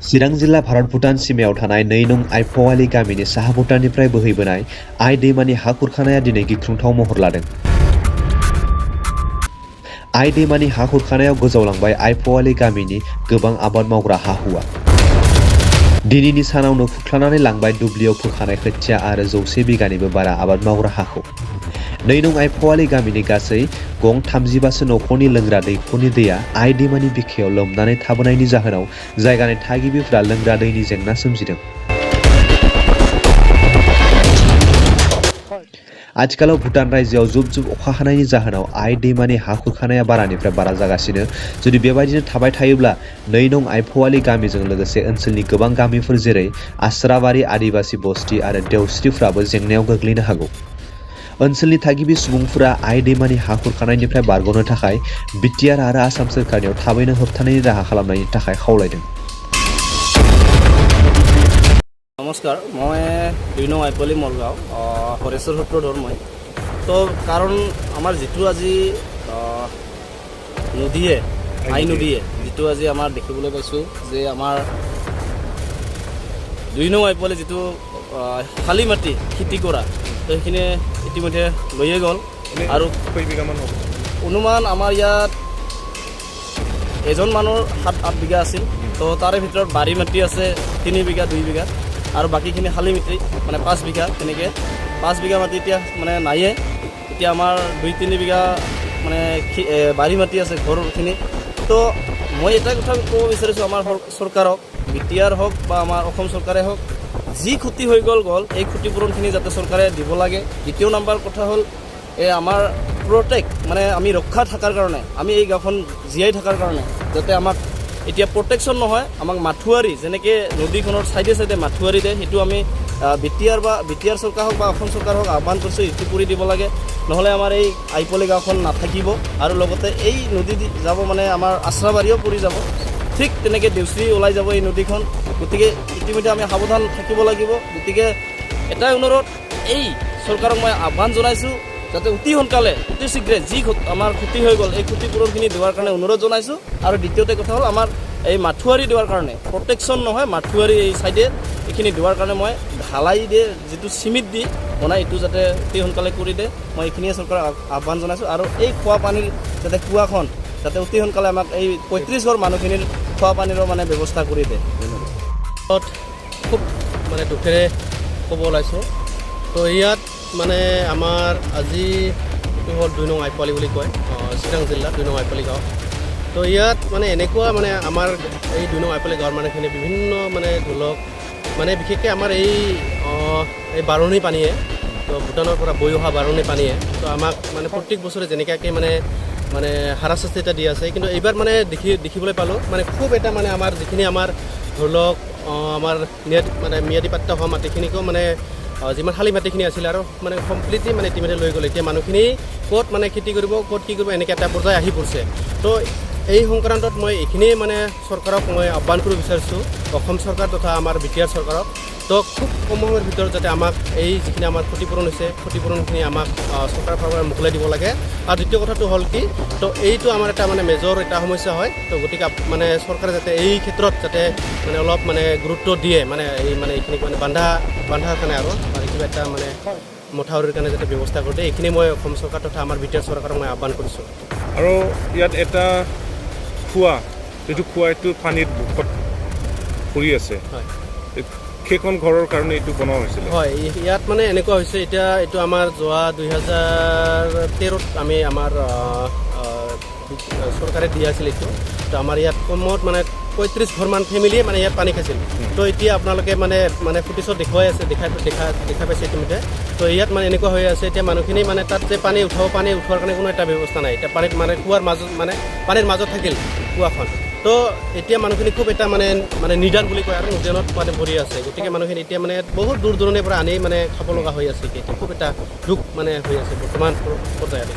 चिरां जिल्ला भारत भुटान सीमायाव थानाय 2 नं आइफवालि गामिनि साहा भुटाननिफ्राय बोहैबोनाय आइ दैमानि हा खुरखानाया दिनै गिख्रंथाव महर लादों। आइ दैमानि हा खुरखानायाव गोजावलांबाय आइफवालि गामिनि गोबां आबाद मावग्रा हा-हुआ। दिनैनि सानावनो खुरख्लानानै लांबाय दुब्लियाव फोखानाय खोथिया आरो 100 बिगानिबो बारा आबाद मावग्रा हाखौ। 2 नं आइफवालि गामिनि गासै गं 35 नखरनि लोंग्रा दैखरनि दैया आइ दैमानि बिखायाव लोमनानै थाबोनायनि जाहोनाव जायगानि थागिबिफ्रा लोंग्रा दैनि जेंना सोमजिदों। आथिखालाव भुटान रायजोआव जुब जुब अखा हानायनि जाहोनाव आइ दैमानि हा खुरखानाया बारानिफ्राय बारा जागासिनो। जुदि बेबायदिनो थाबाय थायोब्ला 2 नं आइफवालि गामिजों लोगोसे ओनसोलनि गोबां गामिफोर जेरै आस्राबारि आदिबासि बस्ति आरो देवस्रिफ्राबो जेंनायाव गोग्लैनो हागौ। ओनसोलनि थागिबि सुबुंफोरा आइ दैमानि हा खुरखानायनिफ्राय बारग'नो थाखाय बिटिआर आरो आसाम सोरखारनियाव थाबैनो होबथानायनि राहा खालामनायनि थाखाय खावलायदों। नमस्कार, मैं 2 नं आइफवालि मलगाँव हरेश्वर सूत्रधर मैं तो कारण आमार जीतु আজি नदीये आइ नदीये जीतु আজি आमार देखिबले पाइছো जे आमार 2 नं आइफवालि जीतु खाली माटी खेति करा तो সেইখিনি ইতিমধ্যে লয়ে গল আৰু কয় বিঘামান হ'ব অনুমান আমাৰ ইয়াত এজন মানুহৰ 7-8 বিঘা আছিল তো তাৰে ভিতৰত বাৰী মাটি আছে 3 বিঘা 2 বিঘা আৰু বাকিখিনি খালী মাটি মানে 5 বিঘা তেনেকৈ 5 বিঘা মাটি এতিয়া মানে নাইয়ে। এতিয়া আমাৰ 2-3 বিঘা মানে বাৰী মাটি আছে ঘৰৰখিনি। তো মই এটা কথা ক'ব বিচাৰিছোঁ আমাৰ চৰকাৰক, বিটিআৰ হওক বা আমাৰ অসম চৰকাৰে হওক, যি ক্ষতি হৈ গ'ল এই ক্ষতিপূৰণখিনি যাতে চৰকাৰে দিব লাগে। দ্বিতীয় নম্বৰ কথা হ'ল আমাৰ প্ৰটেক্ট মানে আমি ৰক্ষা থকাৰ কাৰণে, আমি এই গাঁওখন জীয়াই থকাৰ কাৰণে যাতে আমাক এতিয়া প্ৰটেকশ্যন নহয়, আমাক মাথুৱাৰী যেনেকৈ নদীখনৰ চাইডে চাইডে মাথুৱাৰী দিয়ে, সেইটো আমি বিটিআৰ চৰকাৰ হওক বা অসম চৰকাৰ হওক আহ্বান কৰিছোঁ, সেইটো কৰি দিব লাগে। নহ'লে আমাৰ এই আইফৱালি গাঁওখন নাথাকিব আৰু লগতে এই নদী যাব মানে আমাৰ আশ্ৰাবাৰীও পৰি যাব, ঠিক তেনেকৈ দেউশ্ৰী ওলাই যাব এই নদীখন। গতিকে ইতিমধ্যে আমি সাৱধান থাকিব লাগিব। গতিকে এটাই অনুৰোধ, এই চৰকাৰক মই আহ্বান জনাইছোঁ যাতে অতি সোনকালে অতি শীঘ্ৰে যি আমাৰ ক্ষতি হৈ গ'ল এই ক্ষতিপূৰণখিনি দিয়াৰ কাৰণে অনুৰোধ জনাইছোঁ। আৰু দ্বিতীয়তে কথা হ'ল আমাৰ এই মাথুৱাৰী দিয়াৰ কাৰণে, প্ৰটেকশ্যন নহয় মাথুৱাৰী এই চাইডে এইখিনি দিয়াৰ কাৰণে মই ঢালাই দিয়ে যিটো চিমেণ্ট দি বনাই এইটো যাতে অতি সোনকালে কৰি দিয়ে, মই এইখিনিয়ে চৰকাৰক আহ্বান জনাইছোঁ। আৰু এই খোৱা পানীৰ যাতে কুৱাখন যাতে অতি সোনকালে আমাক এই 35 ঘৰ মানুহখিনিৰ খোৱা পানীৰো মানে ব্যৱস্থা কৰি দিয়ে। খুব মানে দুখেৰে ক'ব ওলাইছোঁ। তো ইয়াত মানে আমাৰ আজি হ'ল 2 নং আইফৱালি বুলি কয়, চিৰাং জিলা 2 নং আইফৱালি গাঁও। তো ইয়াত মানে এনেকুৱা মানে আমাৰ এই 2 নং আইফৱালি গাঁৱৰ মানুহখিনি বিভিন্ন মানে ধৰি লওক মানে বিশেষকৈ আমাৰ এই বাৰণী পানীয়ে, তো ভূটানৰ পৰা বৈ অহা বাৰণী পানীয়ে তো আমাক মানে প্ৰত্যেক বছৰে যেনেকুৱাকৈ মানে হাৰাশাস্তি এটা দি আছে। কিন্তু এইবাৰ মানে দেখিবলৈ পালোঁ মানে খুব এটা মানে আমাৰ যিখিনি আমাৰ ধৰি লওক আমাৰ ম্যাদী পাট্টা হোৱা মাটিখিনিকো মানে যিমান শালী মাটিখিনি আছিলে আৰু মানে কমপ্লিটলি মানে ইতিমধ্যে লৈ গ'ল। এতিয়া মানুহখিনি ক'ত মানে খেতি কৰিব, ক'ত কি কৰিব, এনেকৈ এটা পৰ্যায় আহি পৰিছে। তো এই সংক্ৰান্তত মই এইখিনিয়ে মানে চৰকাৰক মই আহ্বান কৰিব বিচাৰিছোঁ, অসম চৰকাৰ তথা আমাৰ বিটিআৰ চৰকাৰক। তো খুব কম সময়ৰ ভিতৰত যাতে আমাক এই যিখিনি আমাৰ ক্ষতিপূৰণ হৈছে ক্ষতিপূৰণখিনি আমাক চৰকাৰৰ ফালৰ পৰা মোকলাই দিব লাগে। আৰু দ্বিতীয় কথাটো হ'ল কি, তো এইটো আমাৰ এটা মানে মেজৰ এটা সমস্যা হয়। তো গতিকে মানে চৰকাৰে যাতে এই ক্ষেত্ৰত যাতে মানে অলপ মানে গুৰুত্ব দিয়ে, মানে এইখিনিক মানে বান্ধাৰ কাৰণে আৰু কিবা এটা মানে মথাউৰিৰ কাৰণে যাতে ব্যৱস্থা কৰি দিয়ে, এইখিনি মই অসম চৰকাৰ তথা আমাৰ বিটিআৰ চৰকাৰক মই আহ্বান কৰিছোঁ। আৰু ইয়াত এটা এইটো পানীত বুকত পৰি আছে, হয়, সেইখন ঘৰৰ কাৰণে এইটো বনোৱা হৈছিলে। হয়, ইয়াত মানে এনেকুৱা হৈছে, এতিয়া এইটো আমাৰ যোৱা 2013ত আমি আমাৰ চৰকাৰে দিয়া আছিল এইটো। তো আমাৰ ইয়াত কমত মানে 35 ঘৰমান ফেমিলিয়ে মানে ইয়াত পানী খাইছিল। তো এতিয়া আপোনালোকে মানে ফুটেজত দেখুৱাই আছে, দেখা পাইছে ইতিমধ্যে। তো ইয়াত মানে এনেকুৱা হৈ আছে, এতিয়া মানুহখিনি মানে তাত যে পানী উঠোৱাৰ কাৰণে কোনো এটা ব্যৱস্থা নাই। এতিয়া পানীত মানে কুৱাৰ মাজত পানীৰ মাজত থাকিল কুৱাখন। তো এতিয়া মানুহখিনি খুব এটা মানে নিদান বুলি কয় আৰু নিদানত মানে ভৰি আছে। গতিকে মানুহখিনি এতিয়া মানে বহুত দূৰ দূৰণিৰ পৰা আনি মানে খাব লগা হৈ আছে। এতিয়া খুব এটা দুখ মানে হৈ আছে বৰ্তমান পৰ্যায়ত।